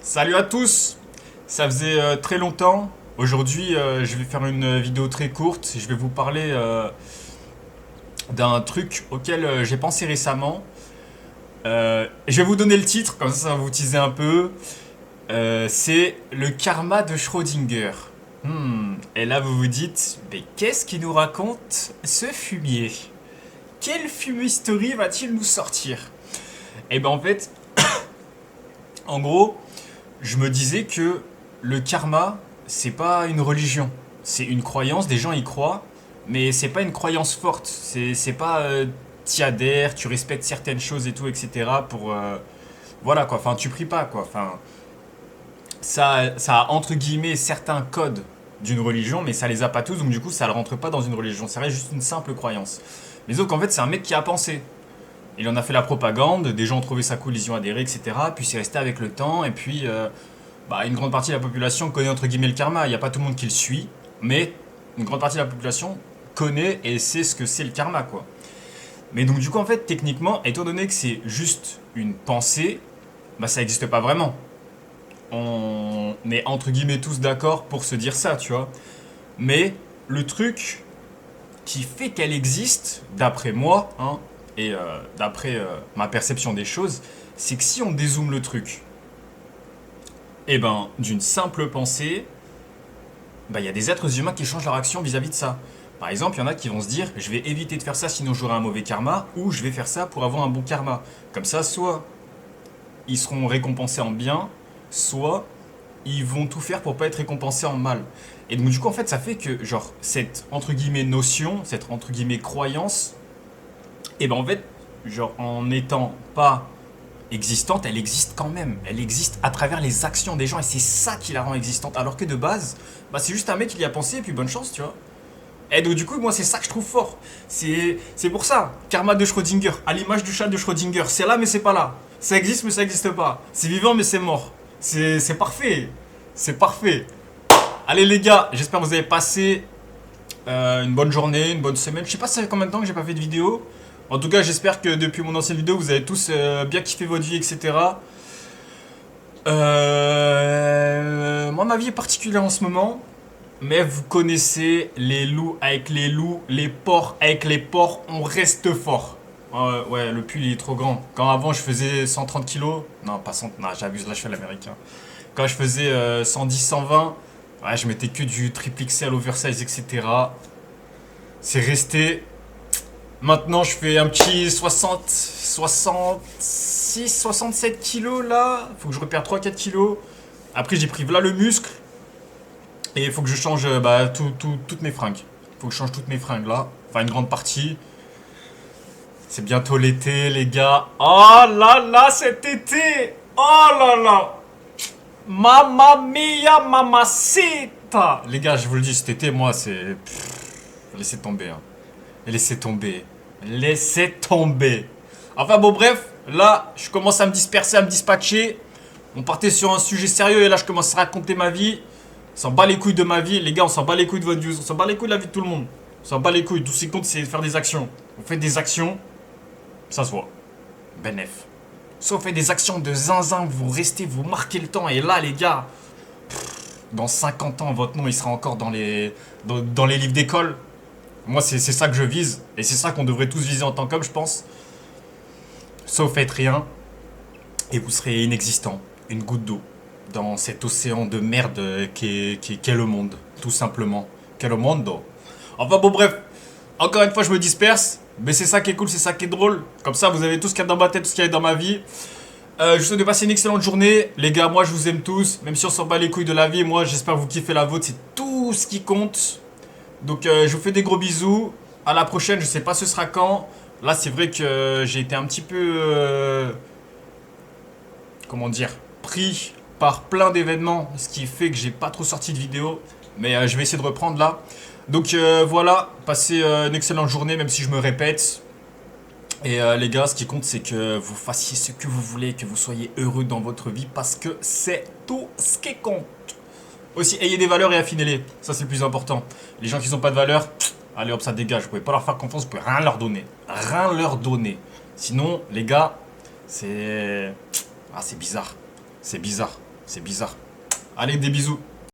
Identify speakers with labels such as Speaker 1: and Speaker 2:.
Speaker 1: Salut à tous. Ça faisait très longtemps. Aujourd'hui, je vais faire une vidéo très courte. Je vais vous parler d'un truc auquel j'ai pensé récemment. Je vais vous donner le titre, comme ça va vous teaser un peu. C'est le karma de Schrödinger. Et là, vous vous dites, mais qu'est-ce qui nous raconte ce fumier? Quelle fumisterie va-t-il nous sortir? Et ben en fait, en gros, je me disais que le karma, c'est pas une religion. C'est une croyance, des gens y croient, mais c'est pas une croyance forte. C'est pas t'y adhères, tu respectes certaines choses et tout, etc. pour. Voilà quoi, enfin tu pries pas quoi. Enfin, ça a entre guillemets certains codes d'une religion, mais ça les a pas tous, donc du coup ça ne rentre pas dans une religion. Ça reste juste une simple croyance. Mais donc en fait, c'est un mec qui a pensé. Il en a fait la propagande, des gens ont trouvé sa cool, ils y ont adhéré, etc. Puis c'est resté avec le temps, et puis une grande partie de la population connaît entre guillemets le karma. Il n'y a pas tout le monde qui le suit, mais une grande partie de la population connaît et sait ce que c'est le karma, quoi. Mais donc du coup, en fait, techniquement, étant donné que c'est juste une pensée, bah ça n'existe pas vraiment. On est entre guillemets tous d'accord pour se dire ça, tu vois. Mais le truc qui fait qu'elle existe, d'après moi, hein, et d'après ma perception des choses, c'est que si on dézoome le truc, et ben, d'une simple pensée, il y a des êtres humains qui changent leur action vis-à-vis de ça. Par exemple, il y en a qui vont se dire, je vais éviter de faire ça sinon j'aurai un mauvais karma, ou je vais faire ça pour avoir un bon karma. Comme ça, soit ils seront récompensés en bien, soit ils vont tout faire pour pas être récompensés en mal. Et donc du coup, en fait, ça fait que, genre, cette entre guillemets notion, cette entre guillemets croyance, et ben en fait, genre, en n'étant pas existante, elle existe quand même. Elle existe à travers les actions des gens et c'est ça qui la rend existante. Alors que de base, c'est juste un mec qui y a pensé et puis bonne chance, tu vois. Et donc du coup, moi c'est ça que je trouve fort. C'est pour ça, karma de Schrödinger, à l'image du chat de Schrödinger. C'est là mais c'est pas là. Ça existe mais ça existe pas. C'est vivant mais c'est mort. C'est parfait. C'est parfait. Allez les gars, j'espère que vous avez passé une bonne journée, une bonne semaine. Je sais pas ça fait combien de temps que j'ai pas fait de vidéo. En tout cas, j'espère que depuis mon ancienne vidéo, vous avez tous bien kiffé votre vie, etc. Moi, ma vie est particulière en ce moment. Mais vous connaissez les loups, les porcs avec les porcs, on reste fort. Ouais, le pull il est trop grand. Quand avant je faisais 130 kilos, non pas 100, non j'abuse, là je fais l'américain. Quand je faisais 110, 120, ouais, je mettais que du triple XL oversize, etc. C'est resté. Maintenant, je fais un petit 60, 66, 67 kilos là. Faut que je repère 3-4 kilos. Après, j'ai pris là le muscle. Et il faut que je change toutes mes fringues. Il faut que je change toutes mes fringues là. Enfin, une grande partie. C'est bientôt l'été, les gars. Oh là là, cet été! Oh là là! Mamma mia, mamacita! Les gars, je vous le dis, cet été, moi, c'est. Laissez tomber, hein. Laissez tomber. Laissez tomber. Enfin bon bref, là je commence à me disperser, à me dispatcher. On partait sur un sujet sérieux et là je commence à raconter ma vie. On s'en bat les couilles de ma vie, les gars, on s'en bat les couilles de votre vie, on s'en bat les couilles de la vie de tout le monde. On s'en bat les couilles, tout ce qui compte c'est de faire des actions. On fait des actions, ça se voit. Benef. Soit on fait des actions de zinzin, vous restez, vous marquez le temps et là les gars, dans 50 ans votre nom il sera encore dans les livres d'école. Moi, c'est ça que je vise. Et c'est ça qu'on devrait tous viser en tant qu'homme, je pense. Sauf faites rien. Et vous serez inexistant. Une goutte d'eau. Dans cet océan de merde qu'est le monde. Tout simplement. Qu'est le monde. Enfin bon, bref. Encore une fois, je me disperse. Mais c'est ça qui est cool, c'est ça qui est drôle. Comme ça, vous avez tout ce qu'il y a dans ma tête, tout ce qu'il y a dans ma vie. Je vous souhaite de passer une excellente journée. Les gars, moi, je vous aime tous. Même si on s'en bat les couilles de la vie, moi, j'espère que vous kiffez la vôtre. C'est tout ce qui compte. Donc je vous fais des gros bisous. À la prochaine, je sais pas ce sera quand. Là, c'est vrai que j'ai été un petit peu comment dire, pris par plein d'événements, ce qui fait que j'ai pas trop sorti de vidéo, mais je vais essayer de reprendre là. Donc voilà, passez une excellente journée même si je me répète. Et les gars, ce qui compte c'est que vous fassiez ce que vous voulez, que vous soyez heureux dans votre vie parce que c'est tout ce qui compte. Aussi, ayez des valeurs et affinez-les. Ça, c'est le plus important. Les gens qui n'ont pas de valeurs, allez hop, ça dégage. Vous pouvez pas leur faire confiance, vous pouvez rien leur donner. Rien leur donner. Sinon, les gars, c'est... Ah, c'est bizarre. C'est bizarre. C'est bizarre. Allez, des bisous.